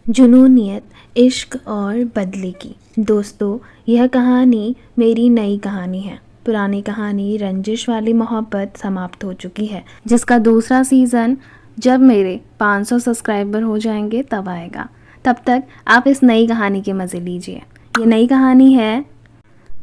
जुनूनियत, इश्क और बदले की। दोस्तों, यह कहानी मेरी नई कहानी है। पुरानी कहानी रंजिश वाली मोहब्बत समाप्त हो चुकी है, जिसका दूसरा सीज़न जब मेरे 500 सब्सक्राइबर हो जाएंगे तब आएगा। तब तक आप इस नई कहानी के मज़े लीजिए। ये नई कहानी है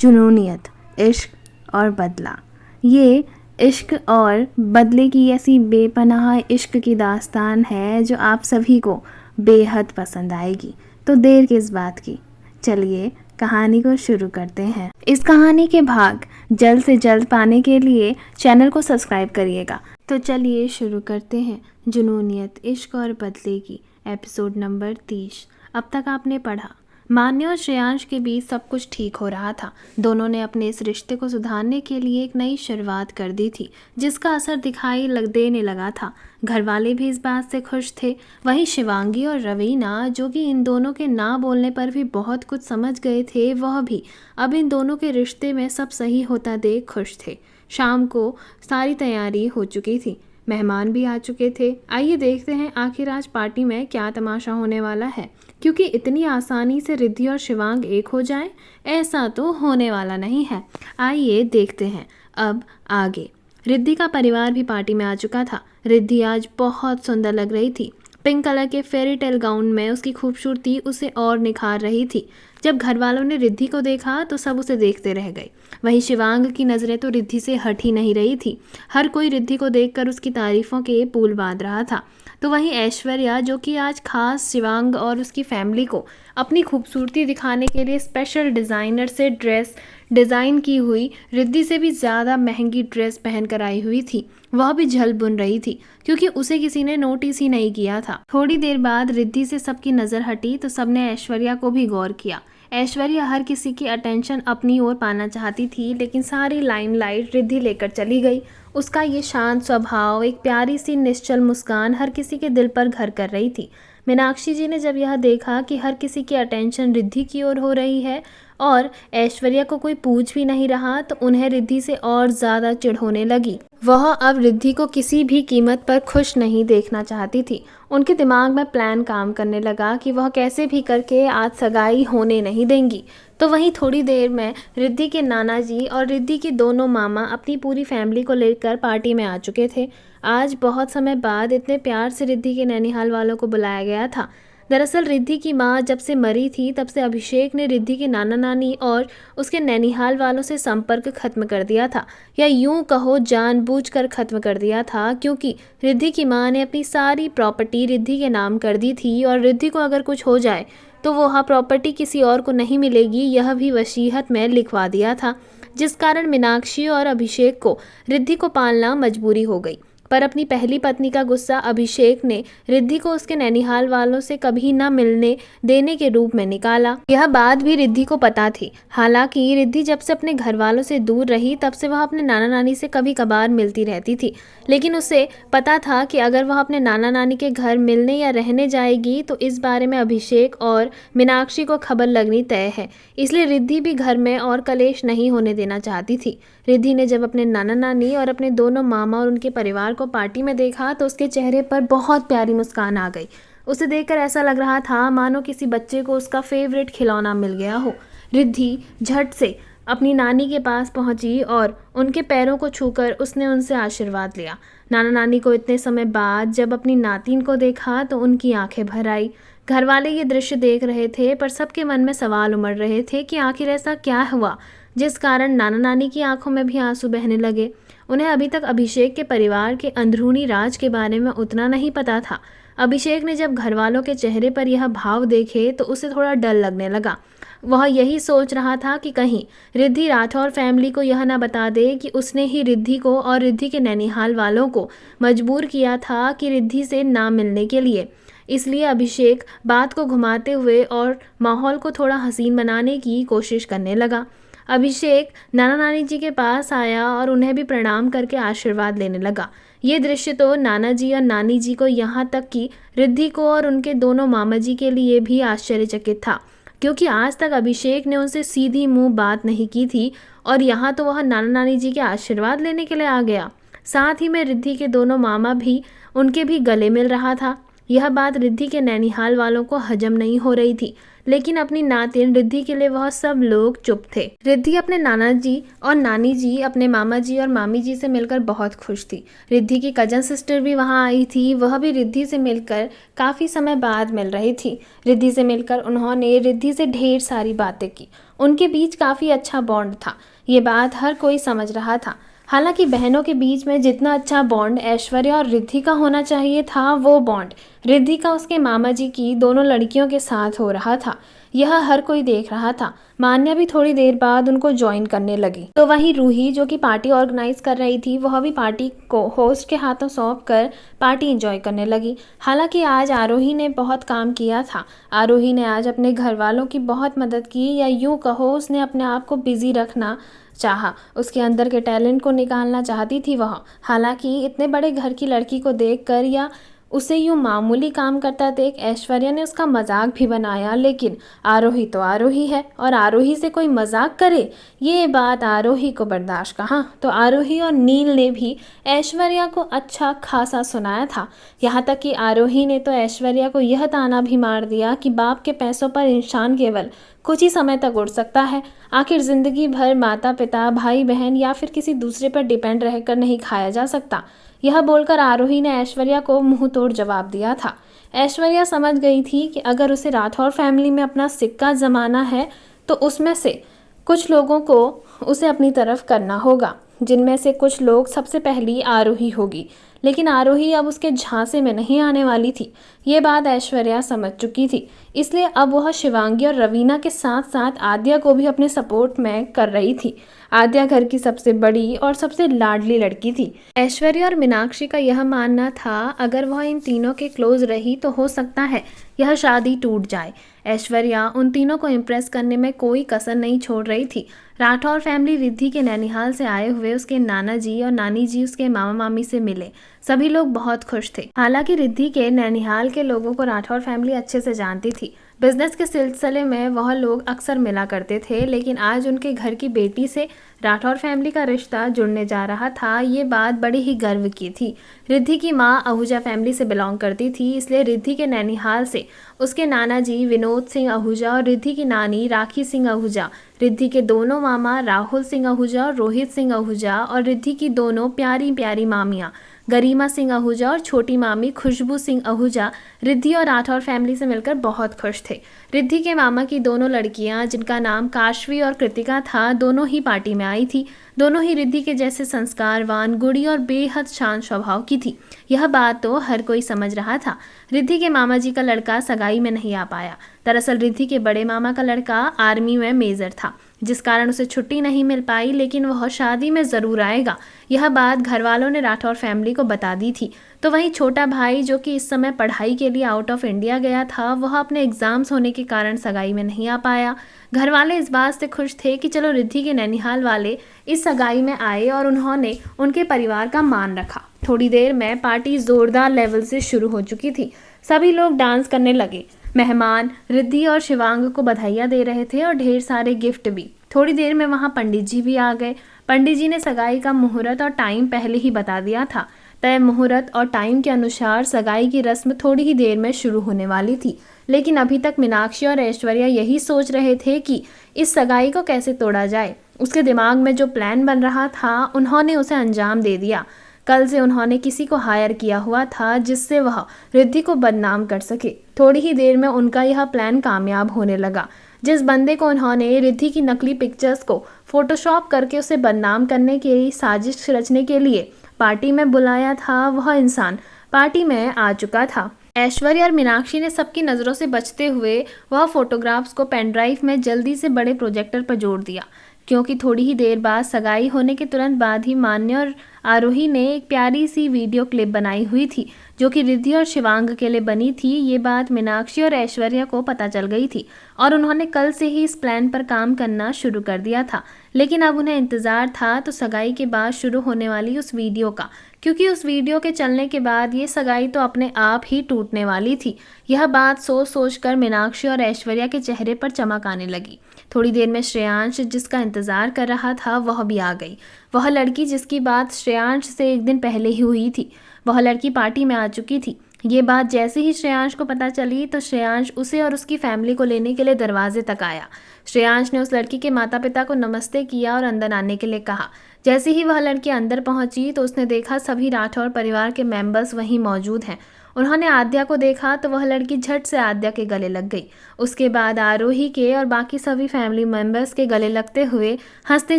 जुनूनियत, इश्क और बदला। ये इश्क और बदले की ऐसी बेपनाह इश्क की दास्तान है जो आप सभी को बेहद पसंद आएगी। तो देर किस बात की, चलिए कहानी को शुरू करते हैं। इस कहानी के भाग जल्द से जल्द पाने के लिए चैनल को सब्सक्राइब करिएगा। तो चलिए शुरू करते हैं जुनूनियत, इश्क और बदले की एपिसोड नंबर 30। अब तक आपने पढ़ा, मान्य और श्रेयांश के बीच सब कुछ ठीक हो रहा था। दोनों ने अपने इस रिश्ते को सुधारने के लिए एक नई शुरुआत कर दी थी, जिसका असर दिखाई देने लगा था। घर वाले भी इस बात से खुश थे। वहीं शिवांगी और रवीना, जो कि इन दोनों के ना बोलने पर भी बहुत कुछ समझ गए थे, वह भी अब इन दोनों के रिश्ते में सब सही होता देख खुश थे। शाम को सारी तैयारी हो चुकी थी, मेहमान भी आ चुके थे। आइए देखते हैं आखिर आज पार्टी में क्या तमाशा होने वाला है, क्योंकि इतनी आसानी से रिद्धि और शिवांग एक हो जाएं, ऐसा तो होने वाला नहीं है। आइए देखते हैं अब आगे। रिद्धि का परिवार भी पार्टी में आ चुका था। रिद्धि आज बहुत सुंदर लग रही थी। पिंक कलर के फेरी टेल गाउन में उसकी खूबसूरती उसे और निखार रही थी। जब घर वालों ने रिद्धि को देखा तो सब उसे देखते रह गए। वहीं शिवांग की नज़रें तो रिद्धि से हट ही नहीं रही थी। हर कोई रिद्धि को देखकर उसकी तारीफों के पुल बांध रहा था। तो वहीं ऐश्वर्या, जो कि आज खास शिवांग और उसकी फैमिली को अपनी खूबसूरती दिखाने के लिए स्पेशल डिज़ाइनर से ड्रेस डिज़ाइन की हुई रिद्धि से भी ज़्यादा महंगी ड्रेस पहन कर आई हुई थी, वह भी झल बुन रही थी, क्योंकि उसे किसी ने नोटिस ही नहीं किया था। थोड़ी देर बाद रिद्धि से सबकी नज़र हटी तो सबने ऐश्वर्या को भी गौर किया। ऐश्वर्या हर किसी की अटेंशन अपनी ओर पाना चाहती थी, लेकिन सारी लाइमलाइट रिद्धि लेकर चली गई। उसका ये शांत स्वभाव, एक प्यारी सी निश्चल मुस्कान हर किसी के दिल पर घर कर रही थी। मीनाक्षी जी ने जब यह देखा कि हर किसी की अटेंशन रिद्धि की ओर हो रही है और ऐश्वर्या को कोई पूछ भी नहीं रहा, तो उन्हें रिद्धि से और ज़्यादा चिढ़ होने लगी। वह अब रिद्धि को किसी भी कीमत पर खुश नहीं देखना चाहती थी। उनके दिमाग में प्लान काम करने लगा कि वह कैसे भी करके आज सगाई होने नहीं देंगी। तो वहीं थोड़ी देर में रिद्धि के नाना जी और रिद्धि के दोनों मामा अपनी पूरी फैमिली को लेकर पार्टी में आ चुके थे। आज बहुत समय बाद इतने प्यार से रिद्धि के नैनीहाल वालों को बुलाया गया था। दरअसल रिद्धि की माँ जब से मरी थी, तब से अभिषेक ने रिद्धि के नाना नानी और उसके नैनीहाल वालों से संपर्क खत्म कर दिया था, या यूं कहो जानबूझकर खत्म कर दिया था, क्योंकि रिद्धि की माँ ने अपनी सारी प्रॉपर्टी रिद्धि के नाम कर दी थी और रिद्धि को अगर कुछ हो जाए तो वह प्रॉपर्टी किसी और को नहीं मिलेगी, यह भी वसीयत में लिखवा दिया था, जिस कारण मीनाक्षी और अभिषेक को रिद्धि को पालना मजबूरी हो गई। पर अपनी पहली पत्नी का गुस्सा अभिषेक ने रिद्धि को उसके नैनीहाल वालों से कभी न मिलने देने के रूप में निकाला। यह बात भी रिद्धि को पता थी। हालांकि रिद्धि जब से अपने घर वालों से दूर रही, तब से वह अपने नाना नानी से कभी कभार मिलती रहती थी, लेकिन उसे पता था कि अगर वह अपने नाना नानी के घर मिलने या रहने जाएगी तो इस बारे में अभिषेक और मीनाक्षी को खबर लगनी तय है। इसलिए रिद्धि भी घर में और कलेश नहीं होने देना चाहती थी। रिद्धि ने जब अपने नाना नानी और अपने दोनों मामा और उनके परिवार को पार्टी में देखा तो उसके चेहरे पर बहुत प्यारी मुस्कान आ गई। उसे देखकर ऐसा लग रहा था मानो किसी बच्चे को उसका फेवरेट खिलौना मिल गया हो। रिद्धि झट से अपनी नानी के पास पहुंची और उनके पैरों को छूकर उसने उनसे आशीर्वाद लिया। नाना नानी को इतने समय बाद जब अपनी नातिन को देखा तो उनकी आंखें भर आई। घर वाले ये दृश्य देख रहे थे, पर सबके मन में सवाल उमड़ रहे थे कि आखिर ऐसा क्या हुआ जिस कारण नाना नानी की आंखों में भी आंसू बहने लगे। उन्हें अभी तक अभिषेक के परिवार के अंदरूनी राज के बारे में उतना नहीं पता था। अभिषेक ने जब घर वालों के चेहरे पर यह भाव देखे तो उसे थोड़ा डर लगने लगा। वह यही सोच रहा था कि कहीं रिद्धि राठौर फैमिली को यह ना बता दे कि उसने ही रिद्धि को और रिद्धि के नैनीहाल वालों को मजबूर किया था कि रिद्धि से ना मिलने के लिए। इसलिए अभिषेक बात को घुमाते हुए और माहौल को थोड़ा हसीन बनाने की कोशिश करने लगा। अभिषेक नाना नानी जी के पास आया और उन्हें भी प्रणाम करके आशीर्वाद लेने लगा। ये दृश्य तो नाना जी और नानी जी को, यहाँ तक कि रिद्धि को और उनके दोनों मामा जी के लिए भी आश्चर्यचकित था, क्योंकि आज तक अभिषेक ने उनसे सीधी मुंह बात नहीं की थी और यहाँ तो वह नाना नानी जी के आशीर्वाद लेने के लिए आ गया। साथ ही में रिद्धि के दोनों मामा भी, उनके भी गले मिल रहा था। यह बात रिद्धि के नैनीहाल वालों को हजम नहीं हो रही थी, लेकिन अपनी नातिन रिद्धि के लिए वह सब लोग चुप थे। रिद्धि अपने नाना जी और नानी जी, अपने मामा जी और मामी जी से मिलकर बहुत खुश थी। रिद्धि की कजन सिस्टर भी वहां आई थी, वह भी रिद्धि से मिलकर काफ़ी समय बाद मिल रही थी। रिद्धि से मिलकर उन्होंने रिद्धि से ढेर सारी बातें की। उनके बीच काफ़ी अच्छा बॉन्ड था, ये बात हर कोई समझ रहा था। हालांकि बहनों के बीच में जितना अच्छा बॉन्ड ऐश्वर्या और रिद्धि का होना चाहिए था, वो बॉन्ड रिद्धि का उसके मामा जी की दोनों लड़कियों के साथ हो रहा था। यह हर कोई देख रहा था। मान्या भी थोड़ी देर बाद उनको ज्वाइन करने लगी। तो वहीं रूही, जो कि पार्टी ऑर्गेनाइज कर रही थी, वह भी पार्टी को होस्ट के हाथों सौंप कर पार्टी एंजॉय करने लगी। हालांकि आज आरोही ने बहुत काम किया था। आरोही ने आज अपने घर वालों की बहुत मदद की, या यूँ कहो उसने अपने आप को बिजी रखना चाहा। उसके अंदर के टैलेंट को निकालना चाहती थी वह। हालांकि इतने बड़े घर की लड़की को देखकर या उसे यूँ मामूली काम करता देख ऐश्वर्या ने उसका मजाक भी बनाया, लेकिन आरोही तो आरोही है, और आरोही से कोई मजाक करे, ये बात आरोही को बर्दाश्त कहाँ। तो आरोही और नील ने भी ऐश्वर्या को अच्छा खासा सुनाया था। यहाँ तक कि आरोही ने तो ऐश्वर्या को यह ताना भी मार दिया कि बाप के पैसों पर इंसान केवल कुछ ही समय तक उड़ सकता है। आखिर जिंदगी भर माता पिता, भाई बहन या फिर किसी दूसरे पर डिपेंड रहकर नहीं खाया जा सकता। यह बोलकर आरोही ने ऐश्वर्या को मुंह तोड़ जवाब दिया था। ऐश्वर्या समझ गई थी कि अगर उसे राठौर फैमिली में अपना सिक्का जमाना है तो उसमें से कुछ लोगों को उसे अपनी तरफ करना होगा, जिनमें से कुछ लोग सबसे पहली आरोही होगी। लेकिन आरोही अब उसके झांसे में नहीं आने वाली थी। ये बात ऐश्वर्या समझ चुकी थी, इसलिए अब वह शिवांगी और रवीना के साथ साथ आद्या को भी अपने सपोर्ट में कर रही थी। आद्या घर की सबसे बड़ी और सबसे लाडली लड़की थी। ऐश्वर्या और मीनाक्षी का यह मानना था अगर वह इन तीनों के क्लोज रही तो हो सकता है यह शादी टूट जाए। ऐश्वर्या उन तीनों को इम्प्रेस करने में कोई कसर नहीं छोड़ रही थी। राठौर फैमिली रिद्धि के नैनीहाल से आए हुए उसके नाना जी और नानी जी उसके मामा मामी से मिले। सभी लोग बहुत खुश थे। हालांकि रिद्धि के नैनीहाल के लोगों को राठौर फैमिली अच्छे से जानती थी। बिजनेस के सिलसिले में वह लोग अक्सर मिला करते थे, लेकिन आज उनके घर की बेटी से राठौर फैमिली का रिश्ता जुड़ने जा रहा था, ये बात बड़ी ही गर्व की थी। रिद्धि की माँ आहूजा फैमिली से बिलोंग करती थी, इसलिए रिद्धि के नैनीहाल से उसके नाना जी विनोद सिंह आहूजा और रिद्धि की नानी राखी सिंह आहूजा, रिद्धि के दोनों मामा राहुल सिंह आहूजा और रोहित सिंह आहूजा, और रिद्धि की दोनों प्यारी प्यारी मामियाँ गरिमा सिंह आहूजा और छोटी मामी खुशबू सिंह आहूजा रिद्धि और राठौर फैमिली से मिलकर बहुत खुश थे। रिद्धि के मामा की दोनों लड़कियां, जिनका नाम काशवी और कृतिका था, दोनों ही पार्टी में आई थी। दोनों ही रिद्धि के जैसे संस्कारवान, गुड़ी और बेहद शांत स्वभाव की थी। यह बात तो हर कोई समझ रहा था। रिद्धि के मामा जी का लड़का सगाई में नहीं आ पाया। दरअसल रिद्धि के बड़े मामा का लड़का आर्मी में मेजर था, जिस कारण उसे छुट्टी नहीं मिल पाई, लेकिन वह शादी में ज़रूर आएगा। यह बात घर वालों ने राठौर फैमिली को बता दी थी। तो वहीं छोटा भाई, जो कि इस समय पढ़ाई के लिए आउट ऑफ इंडिया गया था, वह अपने एग्जाम्स होने के कारण सगाई में नहीं आ पाया। घर वाले इस बात से खुश थे कि चलो रिद्धि के नैनीहाल वाले इस सगाई में आए, और उन्होंने उनके परिवार का मान रखा। थोड़ी देर में पार्टी जोरदार लेवल से शुरू हो चुकी थी। सभी लोग डांस करने लगे। मेहमान रिद्धि और शिवांग को बधाइयाँ दे रहे थे और ढेर सारे गिफ्ट भी। थोड़ी देर में वहाँ पंडित जी भी आ गए। पंडित जी ने सगाई का मुहूर्त और टाइम पहले ही बता दिया था। तय मुहूर्त और टाइम के अनुसार सगाई की रस्म थोड़ी ही देर में शुरू होने वाली थी, लेकिन अभी तक मीनाक्षी और ऐश्वर्या यही सोच रहे थे कि इस सगाई को कैसे तोड़ा जाए। उसके दिमाग में जो प्लान बन रहा था, उन्होंने उसे अंजाम दे दिया। कल से उन्होंने किसी को हायर किया हुआ था जिससे वह रिद्धि को बदनाम कर सके। थोड़ी ही देर में उनका यह प्लान कामयाब होने लगा। जिस बंदे को उन्होंने रिद्धि की नकली पिक्चर्स को फोटोशॉप करके उसे बदनाम करने की साजिश रचने के लिए पार्टी में बुलाया था, वह इंसान पार्टी में आ चुका था। ऐश्वर्या और मीनाक्षी ने सबकी नज़रों से बचते हुए वह फोटोग्राफ्स को पेन ड्राइव में जल्दी से बड़े प्रोजेक्टर पर जोड़ दिया, क्योंकि थोड़ी ही देर बाद सगाई होने के तुरंत बाद ही मान्य और आरोही ने एक प्यारी सी वीडियो क्लिप बनाई हुई थी, जो कि रिद्धि और शिवांग के लिए बनी थी। ये बात मीनाक्षी और ऐश्वर्या को पता चल गई थी और उन्होंने कल से ही इस प्लान पर काम करना शुरू कर दिया था। लेकिन अब उन्हें इंतज़ार था तो सगाई के बाद शुरू होने वाली उस वीडियो का, क्योंकि उस वीडियो के चलने के बाद ये सगाई तो अपने आप ही टूटने वाली थी। यह बात सोच सोच कर मीनाक्षी और ऐश्वर्या के चेहरे पर चमक आने लगी। थोड़ी देर में श्रेयांश, जिसका इंतज़ार कर रहा था, वह भी आ गई। वह लड़की जिसकी बात श्रेयांश से एक दिन पहले ही हुई थी, वह लड़की पार्टी में आ चुकी थी। ये बात जैसे ही श्रेयांश को पता चली तो श्रेयांश उसे और उसकी फैमिली को लेने के लिए दरवाजे तक आया। श्रेयांश ने उस लड़की के माता पिता को नमस्ते किया और अंदर आने के लिए कहा। जैसे ही वह लड़की अंदर पहुंची तो उसने देखा सभी राठौर परिवार के मेंबर्स वहीं मौजूद हैं। उन्होंने आद्या को देखा तो वह लड़की झट से आद्या के गले लग गई। उसके बाद आरोही के और बाकी सभी फैमिली मेंबर्स के गले लगते हुए हंसते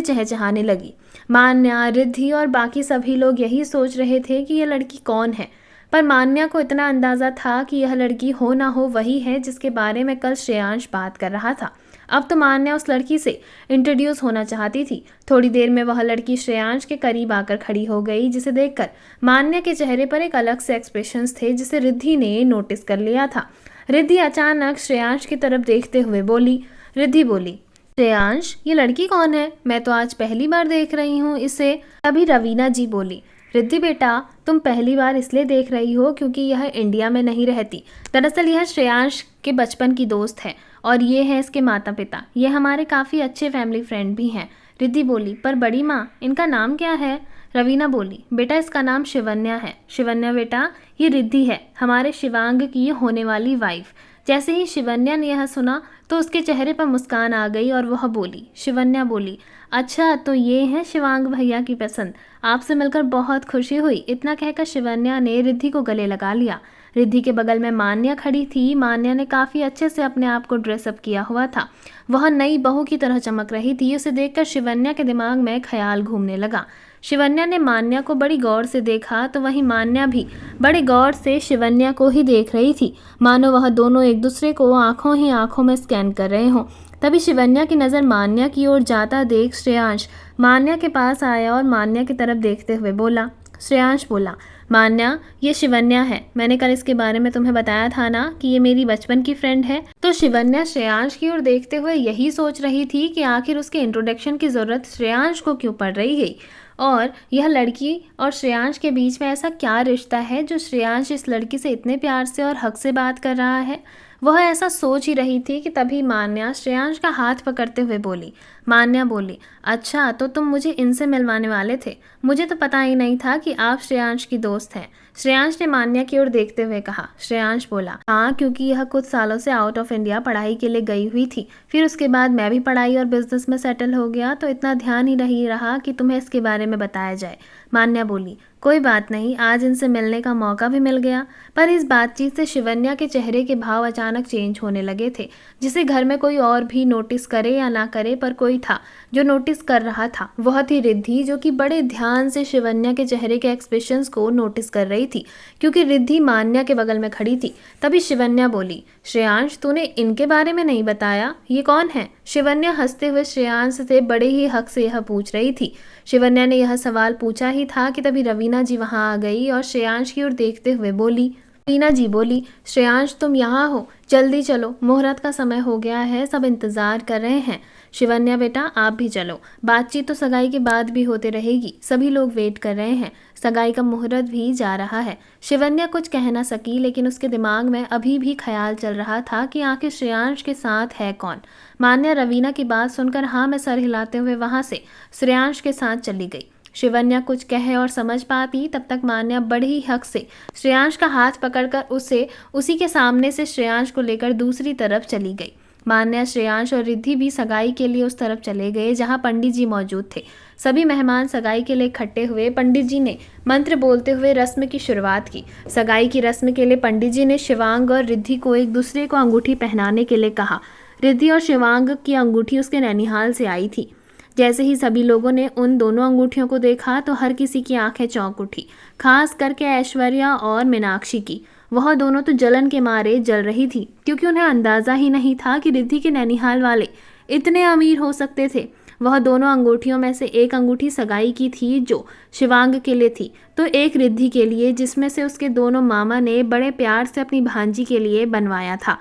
चहचहाने लगी। मान्या, रिद्धि और बाकी सभी लोग यही सोच रहे थे कि यह लड़की कौन है, पर मान्या को इतना अंदाज़ा था कि यह लड़की हो ना हो वही है जिसके बारे में कल श्रेयांश बात कर रहा था। अब तो मान्या उस लड़की से इंट्रोड्यूस होना चाहती थी। थोड़ी देर में वह लड़की श्रेयांश के करीब आकर खड़ी हो गई, जिसे देखकर मान्या के चेहरे पर एक अलग से एक्सप्रेशंस थे जिसे रिद्धि ने नोटिस कर लिया था। रिद्धि अचानक श्रेयांश की तरफ देखते हुए बोली। रिद्धि बोली, श्रेयांश, ये लड़की कौन है? मैं तो आज पहली बार देख रही हूँ इसे। तभी रवीना जी बोली, रिद्धि बेटा, तुम पहली बार इसलिए देख रही हो क्योंकि यह इंडिया में नहीं रहती। दरअसल यह श्रेयांश के बचपन की दोस्त है और ये है इसके माता पिता। ये हमारे काफ़ी अच्छे फैमिली फ्रेंड भी हैं। रिद्धि बोली, पर बड़ी माँ, इनका नाम क्या है? रवीना बोली, बेटा इसका नाम शिवन्या है। शिवन्या बेटा, ये रिद्धि है, हमारे शिवांग की होने वाली वाइफ। जैसे ही शिवन्या ने यह सुना तो उसके चेहरे पर मुस्कान आ गई और वह बोली। शिवन्या बोली, अच्छा तो ये है शिवांग भैया की पसंद, आपसे मिलकर बहुत खुशी हुई। इतना कहकर शिवन्या ने रिद्धि को गले लगा लिया। रिद्धि के बगल में मान्या खड़ी थी। मान्या ने काफ़ी अच्छे से अपने आप को ड्रेसअप किया हुआ था। वह नई बहू की तरह चमक रही थी। उसे देखकर शिवन्या के दिमाग में ख्याल घूमने लगा। शिवन्या ने मान्या को बड़ी गौर से देखा तो वहीं मान्या भी बड़ी गौर से शिवन्या को ही देख रही थी, मानो वह दोनों एक दूसरे को आंखों ही आंखों में स्कैन कर रहे हों। तभी शिवन्या की नज़र मान्या की ओर जाता देख श्रेयांश मान्या के पास आया और मान्या की तरफ देखते हुए बोला। श्रेयांश बोला, मान्या, ये शिवन्या है। मैंने कल इसके बारे में तुम्हें बताया था ना कि ये मेरी बचपन की फ्रेंड है। तो शिवन्या श्रेयांश की ओर देखते हुए यही सोच रही थी कि आखिर उसके इंट्रोडक्शन की ज़रूरत श्रेयांश को क्यों पड़ रही है, और यह लड़की और श्रेयांश के बीच में ऐसा क्या रिश्ता है जो श्रेयांश इस लड़की से इतने प्यार से और हक से बात कर रहा है। वह ऐसा सोच ही रही थी कि तभी मान्या श्रेयांश का हाथ पकड़ते हुए बोली। मान्या बोली, अच्छा तो तुम मुझे इनसे मिलवाने वाले थे, मुझे तो पता ही नहीं था कि आप श्रेयांश की दोस्त हैं। श्रेयांश ने मान्या की ओर देखते हुए कहा। श्रेयांश बोला, हाँ, क्योंकि यह कुछ सालों से आउट ऑफ इंडिया पढ़ाई के लिए गई हुई थी। फिर उसके बाद मैं भी पढ़ाई और बिजनेस में सेटल हो गया तो इतना ध्यान ही नहीं रहा कि तुम्हें इसके बारे में बताया जाए। मान्या बोली, कोई बात नहीं, आज इनसे मिलने का मौका भी मिल गया। पर इस बातचीत से शिवन्या के चेहरे के भाव अचानक चेंज होने लगे थे, जिसे घर में कोई और भी नोटिस करे या ना करे पर कोई था जो नोटिस कर रहा था। वह थी रिद्धि, जो कि बड़े ध्यान से शिवन्या के चेहरे के एक्सप्रेशंस को नोटिस कर रही थी, क्योंकि रिद्धि मान्या के बगल में खड़ी थी। तभी शिवन्या बोली, श्रेयांश, तूने इनके बारे में नहीं बताया, ये कौन है? शिवन्या हंसते हुए श्रेयांश से बड़े ही हक से यह पूछ रही थी। शिवन्या ने यह सवाल पूछा ही था कि तभी रवीना जी वहां आ गई और श्रेयांश की ओर देखते हुए बोली। रवीना जी बोली, श्रेयांश तुम यहाँ हो, जल्दी चलो, मुहूर्त का समय हो गया है, सब इंतजार कर रहे हैं। शिवन्या बेटा, आप भी चलो, बातचीत तो सगाई के बाद भी होते रहेगी, सभी लोग वेट कर रहे हैं, सगाई का मुहूर्त भी जा रहा है। शिवन्या कुछ कह ना सकी, लेकिन उसके दिमाग में अभी भी ख्याल चल रहा था कि आखिर श्रेयांश के साथ है कौन। मान्या रवीना की बात सुनकर हाँ में सर हिलाते हुए वहां से श्रेयांश के साथ चली गई। शिवन्या कुछ कहे और समझ पाती तब तक मान्या बड़े ही हक से श्रेयांश का हाथ पकड़कर उसे उसी के सामने से श्रेयांश को लेकर दूसरी तरफ चली गई। मान्या, श्रेयांश और रिद्धि भी सगाई के लिए उस तरफ चले गए जहां पंडित जी मौजूद थे। सभी मेहमान सगाई के लिए इकट्ठे हुए। पंडित जी ने मंत्र बोलते हुए रस्म की शुरुआत की। सगाई की रस्म के लिए पंडित जी ने शिवांग और रिद्धि को एक दूसरे को अंगूठी पहनाने के लिए कहा। रिद्धि और शिवांग की अंगूठी उसके नैनीहाल से आई थी। जैसे ही सभी लोगों ने उन दोनों अंगूठियों को देखा तो हर किसी की आंखें चौंक उठी, खास करके ऐश्वर्या और मीनाक्षी की। वह दोनों तो जलन के मारे जल रही थी, क्योंकि उन्हें अंदाज़ा ही नहीं था कि रिद्धि के नैनीहाल वाले इतने अमीर हो सकते थे। वह दोनों अंगूठियों में से एक अंगूठी सगाई की थी जो शिवांग के लिए थी, तो एक रिद्धि के लिए जिसमें से उसके दोनों मामा ने बड़े प्यार से अपनी भांजी के लिए बनवाया था।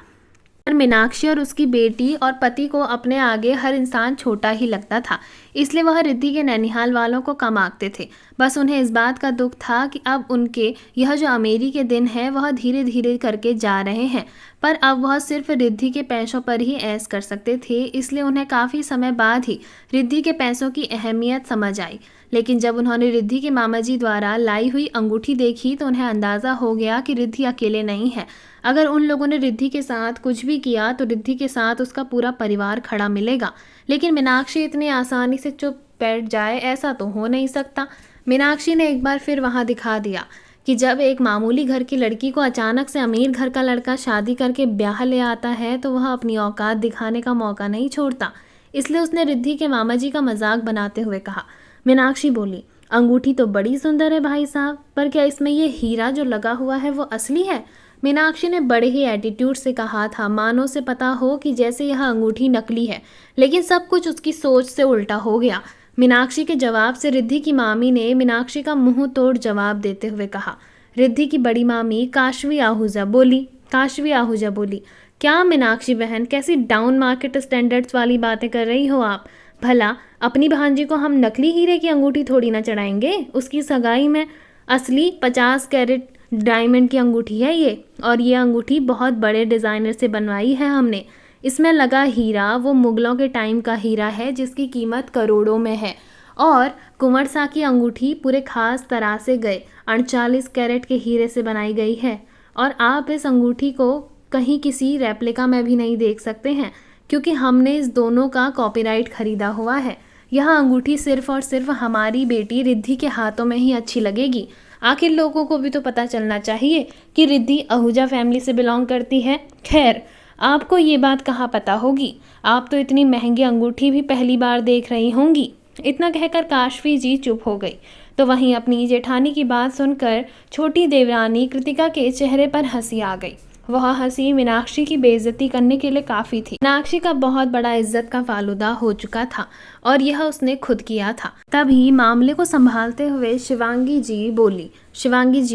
पर मीनाक्षी और उसकी बेटी और पति को अपने आगे हर इंसान छोटा ही लगता था, इसलिए वह रिद्धि के नैनीहाल वालों को कम आंकते थे। बस उन्हें इस बात का दुख था कि अब उनके यह जो अमीरी के दिन है वह धीरे धीरे करके जा रहे हैं, पर अब वह सिर्फ रिद्धि के पैसों पर ही ऐश कर सकते थे। इसलिए उन्हें काफ़ी समय बाद ही रिद्धि के पैसों की अहमियत समझ आई। लेकिन जब उन्होंने रिद्धि के मामा जी द्वारा लाई हुई अंगूठी देखी तो उन्हें अंदाज़ा हो गया कि रिद्धि अकेले नहीं है। अगर उन लोगों ने रिद्धि के साथ कुछ भी किया तो रिद्धि के साथ उसका पूरा परिवार खड़ा मिलेगा। लेकिन मीनाक्षी इतनी आसानी से चुप बैठ जाए ऐसा तो हो नहीं सकता। मीनाक्षी ने एक बार फिर वहाँ दिखा दिया कि जब एक मामूली घर की लड़की को अचानक से अमीर घर का लड़का शादी करके ब्याह ले आता है तो वह अपनी औकात दिखाने का मौका नहीं छोड़ता। इसलिए उसने रिद्धि के मामा जी का मजाक बनाते हुए कहा। मीनाक्षी बोली, अंगूठी तो बड़ी सुंदर है भाई साहब, पर क्या इसमें ये हीरा जो लगा हुआ है वो असली है? मीनाक्षी ने बड़े ही एटीट्यूड से कहा था, मानो से पता हो कि जैसे यह अंगूठी नकली है। लेकिन सब कुछ उसकी सोच से उल्टा हो गया। मीनाक्षी के जवाब से रिद्धि की मामी ने मीनाक्षी का मुंह तोड़ जवाब देते हुए कहा। रिद्धि की बड़ी मामी काशवी आहूजा बोली, क्या मीनाक्षी बहन, कैसी डाउन मार्केट स्टैंडर्ड्स वाली बातें कर रही हो आप? भला अपनी भांजी को हम नकली हीरे की अंगूठी थोड़ी ना चढ़ाएंगे। उसकी सगाई में असली 50 कैरेट डायमंड की अंगूठी है ये, और ये अंगूठी बहुत बड़े डिज़ाइनर से बनवाई है हमने। इसमें लगा हीरा वो मुगलों के टाइम का हीरा है जिसकी कीमत करोड़ों में है, और कुंवर सा की अंगूठी पूरे खास तरह से गए 48 कैरेट के हीरे से बनाई गई है। और आप इस अंगूठी को कहीं किसी रेप्लिका में भी नहीं देख सकते हैं, क्योंकि हमने इस दोनों का कॉपीराइट खरीदा हुआ है। यह अंगूठी सिर्फ और सिर्फ हमारी बेटी रिद्धि के हाथों में ही अच्छी लगेगी। आखिर लोगों को भी तो पता चलना चाहिए कि रिद्धि आहूजा फैमिली से बिलोंग करती है। खैर, आपको ये बात कहाँ पता होगी, आप तो इतनी महंगी अंगूठी भी पहली बार देख रही होंगी। इतना कहकर काशवी जी चुप हो गई। तो वहीं अपनी जेठानी की बात सुनकर छोटी देवरानी कृतिका के चेहरे पर हंसी आ गई। वह हंसी मीनाक्षी की बेइज्जती करने के लिए काफ़ी थी। मीनाक्षी का बहुत बड़ा इज्जत का फालूदा हो चुका था और यह उसने खुद किया था। तभी मामले को संभालते हुए शिवांगी जी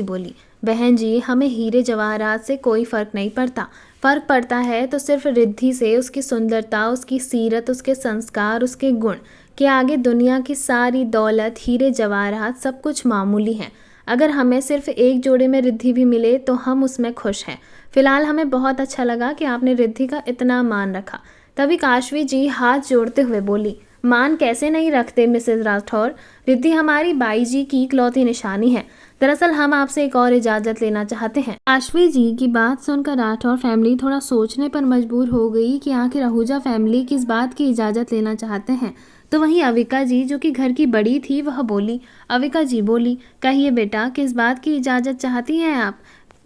बोली, बहन जी, हमें हीरे जवाहरात से कोई फ़र्क नहीं पड़ता। फ़र्क पड़ता है तो सिर्फ रिद्धि से। उसकी सुंदरता, उसकी सीरत, उसके संस्कार, उसके गुण के आगे दुनिया की सारी दौलत, हीरे जवाहरात सब कुछ मामूली हैं। अगर हमें सिर्फ एक जोड़े में रिद्धि भी मिले तो हम उसमें खुश हैं। फिलहाल हमें बहुत अच्छा लगा कि आपने रिद्धि का इतना मान रखा। तभी काशवी जी हाथ जोड़ते हुए बोली, मान कैसे नहीं रखते मिसेज राठौर, रिद्धि हमारी बाई जी की इकलौती निशानी है। दरअसल हम आपसे एक और इजाज़त लेना चाहते हैं। काशवी जी की बात सुनकर राठौर फैमिली थोड़ा सोचने पर मजबूर हो गई कि आखिर आहूजा फैमिली किस बात की इजाज़त लेना चाहते हैं। तो वहीं अविका जी, जो कि घर की बड़ी थी, वह बोली। अविका जी बोली, कहिए बेटा, किस बात की इजाज़त चाहती हैं आप?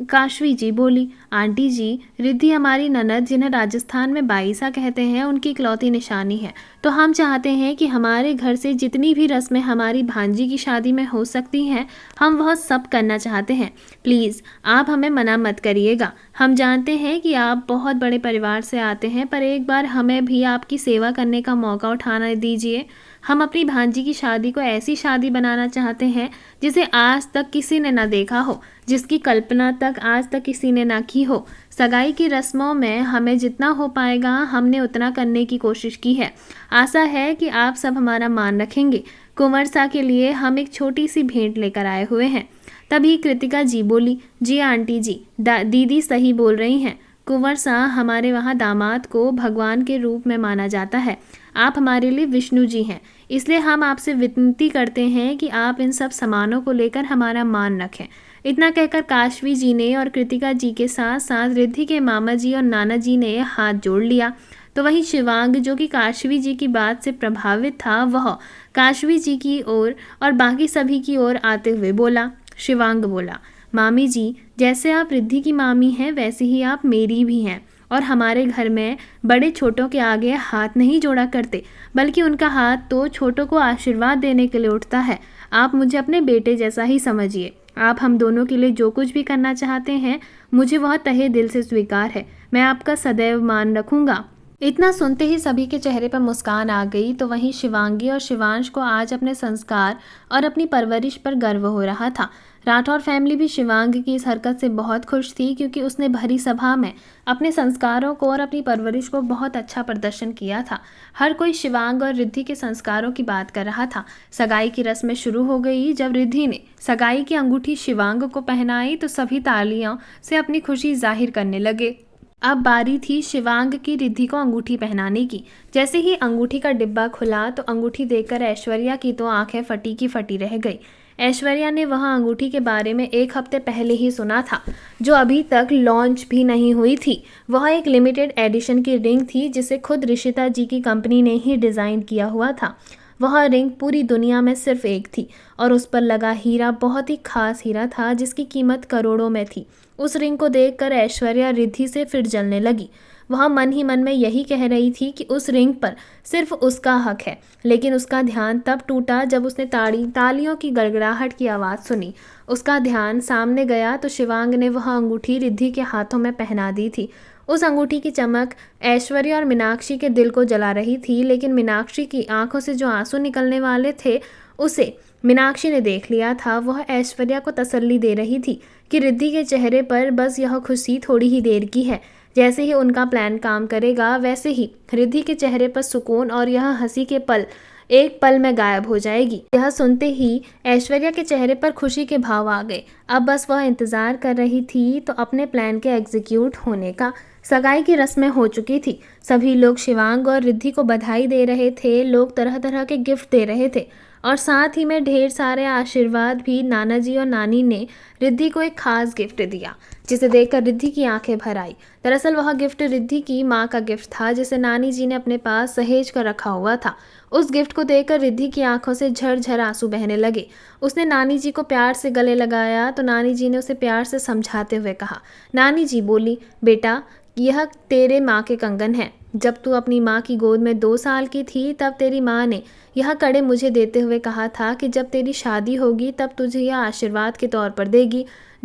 काशवी जी बोली, आंटी जी, रिद्धि हमारी ननद, जिन्हें राजस्थान में बाईसा कहते हैं, उनकी इकलौती निशानी है। तो हम चाहते हैं कि हमारे घर से जितनी भी रस्में हमारी भांजी की शादी में हो सकती हैं, हम वह सब करना चाहते हैं। प्लीज़ आप हमें मना मत करिएगा। हम जानते हैं कि आप बहुत बड़े परिवार से आते हैं, पर एक बार हमें भी आपकी सेवा करने का मौका उठाना दीजिए। हम अपनी भांजी की शादी को ऐसी शादी बनाना चाहते हैं जिसे आज तक किसी ने ना देखा हो, जिसकी कल्पना तक आज तक किसी ने ना की हो। सगाई की रस्मों में हमें जितना हो पाएगा हमने उतना करने की कोशिश की है। आशा है कि आप सब हमारा मान रखेंगे। कुंवर सा के लिए हम एक छोटी सी भेंट लेकर आए हुए हैं। तभी कृतिका जी बोली, जी आंटी जी, दीदी सही बोल रही हैं। कुंवर सा हमारे वहाँ दामाद को भगवान के रूप में माना जाता है। आप हमारे लिए विष्णु जी हैं, इसलिए हम आपसे विनती करते हैं कि आप इन सब सामानों को लेकर हमारा मान रखें। इतना कहकर काशवी जी ने और कृतिका जी के साथ साथ रिद्धि के मामा जी और नाना जी ने हाथ जोड़ लिया। तो वहीं शिवांग, जो कि काशवी जी की बात से प्रभावित था, वह काशवी जी की ओर और बाकी सभी की ओर आते हुए बोला। शिवांग बोला, मामी जी, जैसे आप रिद्धि की मामी हैं वैसे ही आप मेरी भी हैं, और हमारे घर में बड़े छोटों के आगे हाथ नहीं जोड़ा करते, बल्कि उनका हाथ तो छोटों को आशीर्वाद देने के लिए उठता है। आप मुझे अपने बेटे जैसा ही समझिए। आप हम दोनों के लिए जो कुछ भी करना चाहते हैं, मुझे वह तहे दिल से स्वीकार है। मैं आपका सदैव मान रखूंगा। इतना सुनते ही सभी के चेहरे पर मुस्कान आ गई। तो वहीं शिवांगी और शिवांश को आज अपने संस्कार और अपनी परवरिश पर गर्व हो रहा था। राठौर फैमिली भी शिवांग की इस हरकत से बहुत खुश थी, क्योंकि उसने भरी सभा में अपने संस्कारों को और अपनी परवरिश को बहुत अच्छा प्रदर्शन किया था। हर कोई शिवांग और रिद्धि के संस्कारों की बात कर रहा था। सगाई की रस्में शुरू हो गई। जब रिद्धि ने सगाई की अंगूठी शिवांग को पहनाई तो सभी तालियों से अपनी खुशी जाहिर करने लगे। अब बारी थी शिवांग की रिद्धि को अंगूठी पहनाने की। जैसे ही अंगूठी का डिब्बा खुला तो अंगूठी देखकर ऐश्वर्या की तो आंखें फटी की फटी रह गई। ऐश्वर्या ने वह अंगूठी के बारे में 1 हफ्ते पहले ही सुना था, जो अभी तक लॉन्च भी नहीं हुई थी। वह एक लिमिटेड एडिशन की रिंग थी जिसे खुद ऋषिता जी की कंपनी ने ही डिज़ाइन किया हुआ था। वह रिंग पूरी दुनिया में सिर्फ एक थी और उस पर लगा हीरा बहुत ही खास हीरा था जिसकी कीमत करोड़ों में थी। उस रिंग को देखकर ऐश्वर्या रिद्धि से फिर जलने लगी। वह मन ही मन में यही कह रही थी कि उस रिंग पर सिर्फ उसका हक है, लेकिन उसका ध्यान तब टूटा जब उसने तालियों की गड़गड़ाहट की आवाज़ सुनी। उसका ध्यान सामने गया तो शिवांग ने वह अंगूठी रिद्धि के हाथों में पहना दी थी। उस अंगूठी की चमक ऐश्वर्या और मीनाक्षी के दिल को जला रही थी, लेकिन मीनाक्षी की आंखों से जो आंसू निकलने वाले थे उसे मीनाक्षी ने देख लिया था। वह ऐश्वर्या को तसल्ली दे रही थी कि रिद्धि के चेहरे पर बस यह खुशी थोड़ी ही देर की है। जैसे ही उनका प्लान काम करेगा वैसे ही रिद्धि के चेहरे पर सुकून और यह हंसी के पल एक पल में गायब हो जाएगी। यह सुनते ही ऐश्वर्या के चेहरे पर खुशी के भाव आ गए। अब बस वह इंतजार कर रही थी तो अपने प्लान के एग्जीक्यूट होने का। सगाई की रस्में हो चुकी थी। सभी लोग शिवांग और रिद्धि को बधाई दे रहे थे। लोग तरह तरह के गिफ्ट दे रहे थे और साथ ही में ढेर सारे आशीर्वाद भी। नाना जी और नानी ने रिद्धि को एक खास गिफ्ट दिया जिसे देखकर रिद्धि की आंखें भर आई। दरअसल वह गिफ्ट रिद्धि की माँ का गिफ्ट था जिसे नानी जी ने अपने पास सहेज कर रखा हुआ था। उस गिफ्ट को देखकर रिद्धि की आंखों से झरझर आंसू बहने लगे। उसने नानी जी को प्यार से गले लगाया तो नानी जी ने उसे प्यार से समझाते हुए कहा। नानी जी बोली, बेटा यह तेरे माँ के कंगन हैं। जब तू अपनी माँ की गोद में 2 साल की थी तब तेरी माँ ने यह कड़े मुझे देते हुए कहा था कि जब तेरी शादी होगी तब तुझे यह आशीर्वाद के तौर पर देगी।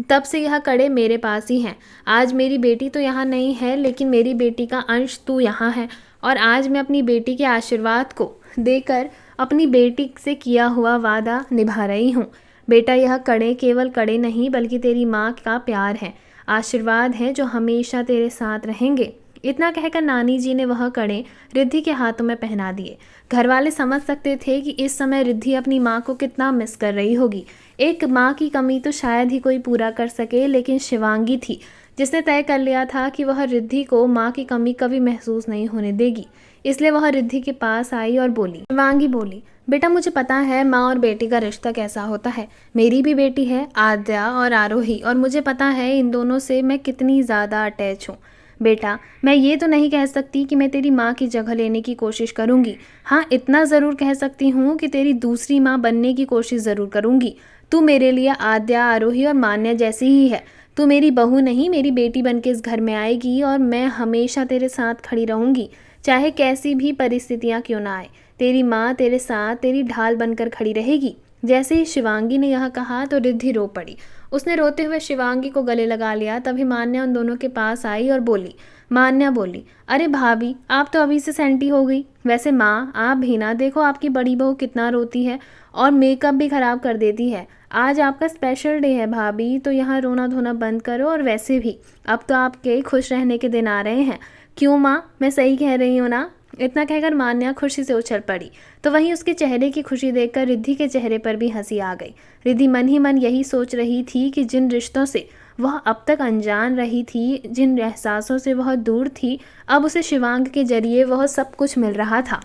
तब से यह कड़े मेरे पास ही हैं। आज मेरी बेटी तो यहाँ नहीं है, लेकिन मेरी बेटी का अंश तू यहाँ है और आज मैं अपनी बेटी के आशीर्वाद को देकर अपनी बेटी से किया हुआ वादा निभा रही हूँ। बेटा यह कड़े केवल कड़े नहीं बल्कि तेरी माँ का प्यार है, आशीर्वाद है जो हमेशा तेरे साथ रहेंगे। इतना कहकर नानी जी ने वह कड़े रिद्धि के हाथों में पहना दिए। घर वाले समझ सकते थे कि इस समय रिद्धि अपनी माँ को कितना मिस कर रही होगी। एक माँ की कमी तो शायद ही कोई पूरा कर सके, लेकिन शिवांगी थी जिसने तय कर लिया था कि वह रिद्धि को माँ की कमी कभी महसूस नहीं होने देगी। इसलिए वह रिद्धि के पास आई और बोली। शिवांगी बोली, बेटा मुझे पता है माँ और बेटी का रिश्ता कैसा होता है। मेरी भी बेटी है आद्या और आरोही, और मुझे पता है इन दोनों से मैं कितनी ज़्यादा अटैच हूँ। बेटा मैं ये तो नहीं कह सकती कि मैं तेरी माँ की जगह लेने की कोशिश करूँगी। हाँ इतना ज़रूर कह सकती हूँ कि तेरी दूसरी माँ बनने की कोशिश ज़रूर करूँगी। तू मेरे लिए आद्या, आरोही और मान्या जैसी ही है। तू मेरी बहू नहीं, मेरी बेटी बन के इस घर में आएगी और मैं हमेशा तेरे साथ खड़ी रहूँगी, चाहे कैसी भी परिस्थितियाँ क्यों ना आए। तेरी माँ तेरे साथ तेरी ढाल बनकर खड़ी रहेगी। जैसे ही शिवांगी ने यह कहा तो रिद्धि रो पड़ी। उसने रोते हुए शिवांगी को गले लगा लिया। तभी मान्या उन दोनों के पास आई और बोली। मान्या बोली, अरे भाभी आप तो अभी से सेंटी हो गई। वैसे माँ आप भी ना, देखो आपकी बड़ी बहू कितना रोती है और मेकअप भी ख़राब कर देती है। आज आपका स्पेशल डे है भाभी, तो यहाँ रोना धोना बंद करो। और वैसे भी अब तो आपके खुश रहने के दिन आ रहे हैं। क्यों माँ, मैं सही कह रही हूँ ना? इतना कहकर मान्या खुशी से उछल पड़ी। तो वहीं उसके चेहरे की खुशी देखकर रिद्धि के चेहरे पर भी हंसी आ गई। रिद्धि मन ही मन यही सोच रही थी कि जिन रिश्तों से वह अब तक अनजान रही थी, जिन एहसासों से वह दूर थी, अब उसे शिवांग के जरिए वह सब कुछ मिल रहा था।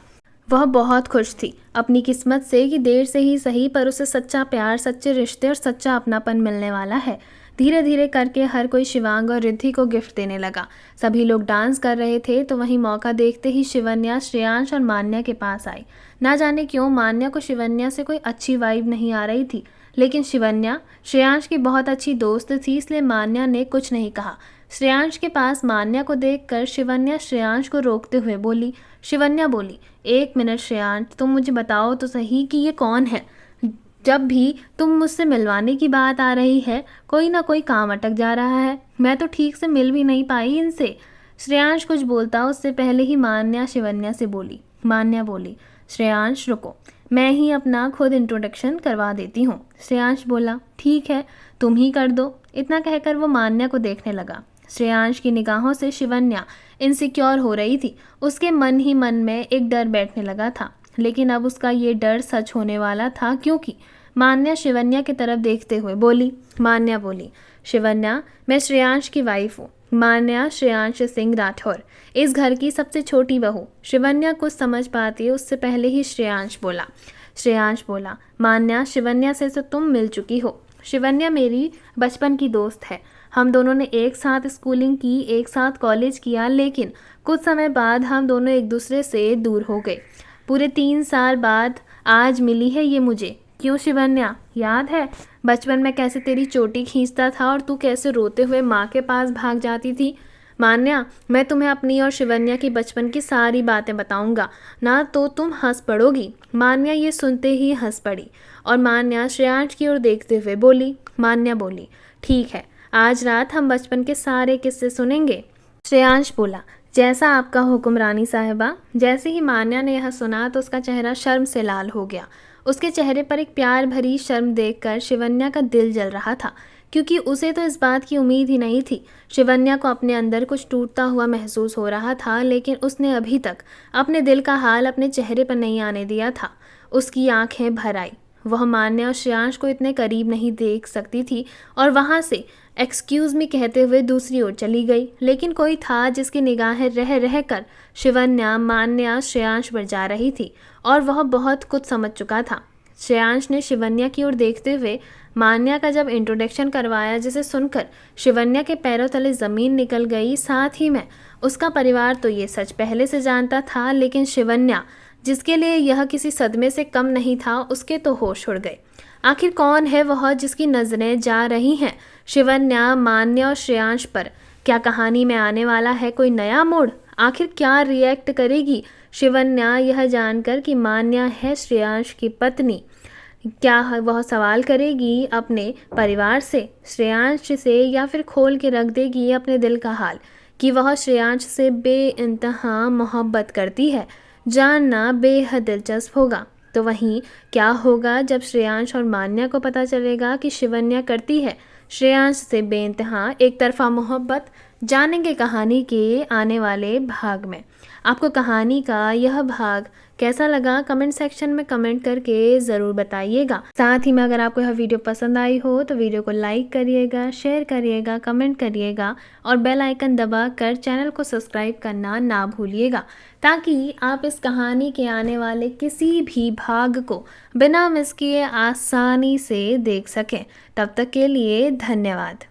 वह बहुत खुश थी अपनी किस्मत से कि देर से ही सही पर उसे सच्चा प्यार, सच्चे रिश्ते और सच्चा अपनापन मिलने वाला है। धीरे धीरे करके हर कोई शिवांग और रिद्धि को गिफ्ट देने लगा। सभी लोग डांस कर रहे थे तो वहीं मौका देखते ही शिवन्या श्रेयांश और मान्या के पास आई। ना जाने क्यों मान्या को शिवन्या से कोई अच्छी वाइब नहीं आ रही थी, लेकिन शिवन्या श्रेयांश की बहुत अच्छी दोस्त थी, इसलिए मान्या ने कुछ नहीं कहा। श्रेयांश के पास मान्या को देखकर शिवन्या श्रेयांश को रोकते हुए बोली। शिवन्या बोली, 1 मिनट श्रेयांश, तुम मुझे बताओ तो सही कि ये कौन है? जब भी तुम मुझसे मिलवाने की बात आ रही है कोई ना कोई काम अटक जा रहा है। मैं तो ठीक से मिल भी नहीं पाई इनसे। श्रेयांश कुछ बोलता उससे पहले ही मान्या शिवन्या से बोली। मान्या बोली, श्रेयांश रुको, मैं ही अपना खुद इंट्रोडक्शन करवा देती हूँ। श्रेयांश बोला, ठीक है तुम ही कर दो। इतना कहकर वो मान्या को देखने लगा। श्रेयांश की निगाहों से शिवन्या इनसिक्योर हो रही थी। उसके मन ही मन में एक डर बैठने लगा था, लेकिन अब उसका ये डर सच होने वाला था, क्योंकि मान्या शिवन्या की तरफ देखते हुए बोली। मान्या बोली, शिवन्या मैं श्रेयांश की वाइफ हूँ। मान्या श्रेयांश सिंह राठौर, इस घर की सबसे छोटी बहू। शिवन्या कुछ समझ पाती उससे पहले ही श्रेयांश बोला, मान्या, शिवन्या से तो तुम मिल चुकी हो। शिवन्या मेरी बचपन की दोस्त है। हम दोनों ने एक साथ स्कूलिंग की, एक साथ कॉलेज किया, लेकिन कुछ समय बाद हम दोनों एक दूसरे से दूर हो गए। पूरे 3 साल बाद आज मिली है ये मुझे। क्यों शिवन्या, याद है बचपन में कैसे तेरी चोटी खींचता था और तू कैसे रोते हुए माँ के पास भाग जाती थी? मान्या, मैं तुम्हें अपनी और शिवन्या की बचपन की सारी बातें बताऊंगा ना तो तुम हंस पड़ोगी। मान्या ये सुनते ही हंस पड़ी और मान्या श्रेयांश की ओर देखते हुए बोली। मान्या बोली, ठीक है, आज रात हम बचपन के सारे किस्से सुनेंगे। श्रेयांश बोला, जैसा आपका हुक्म रानी साहिबा। जैसे ही मान्या ने यह सुना तो उसका चेहरा शर्म से लाल हो गया। उसके चेहरे पर एक प्यार भरी शर्म देखकर शिवन्या का दिल जल रहा था, क्योंकि उसे तो इस बात की उम्मीद ही नहीं थी। शिवन्या को अपने अंदर कुछ टूटता हुआ महसूस हो रहा था, लेकिन उसने अभी तक अपने दिल का हाल अपने चेहरे पर नहीं आने दिया था। उसकी आंखें भर आई। वह मान्या और श्रेयांश को इतने करीब नहीं देख सकती थी और वहाँ से एक्सक्यूज़ मी कहते हुए दूसरी ओर चली गई। लेकिन कोई था जिसकी निगाहें रह रह कर शिवन्या, मान्या, श्रेयांश पर जा रही थी और वह बहुत कुछ समझ चुका था। श्रेयांश ने शिवन्या की ओर देखते हुए मान्या का जब इंट्रोडक्शन करवाया, जिसे सुनकर शिवन्या के पैरों तले ज़मीन निकल गई। साथ ही में उसका परिवार तो ये सच पहले से जानता था, लेकिन शिवन्या, जिसके लिए यह किसी सदमे से कम नहीं था, उसके तो होश उड़ गए। आखिर कौन है वह जिसकी नज़रें जा रही हैं शिवन्या, मान्या और श्रेयांश पर? क्या कहानी में आने वाला है कोई नया मोड़? आखिर क्या रिएक्ट करेगी शिवन्या यह जानकर कि मान्या है श्रेयांश की पत्नी? क्या वह सवाल करेगी अपने परिवार से, श्रेयांश से, या फिर खोल के रख देगी अपने दिल का हाल कि वह श्रेयांश से बेइंतहा मोहब्बत करती है? जानना बेहद दिलचस्प होगा। तो वहीं क्या होगा जब श्रेयांश और मान्या को पता चलेगा कि शिवन्या करती है श्रेयांश से बेइंतहा एक तरफा मोहब्बत? जानेंगे कहानी के आने वाले भाग में। आपको कहानी का यह भाग कैसा लगा कमेंट सेक्शन में कमेंट करके ज़रूर बताइएगा। साथ ही में अगर आपको यह वीडियो पसंद आई हो तो वीडियो को लाइक करिएगा, शेयर करिएगा, कमेंट करिएगा और बेल आइकन दबाकर चैनल को सब्सक्राइब करना ना भूलिएगा, ताकि आप इस कहानी के आने वाले किसी भी भाग को बिना मिस किए आसानी से देख सकें। तब तक के लिए धन्यवाद।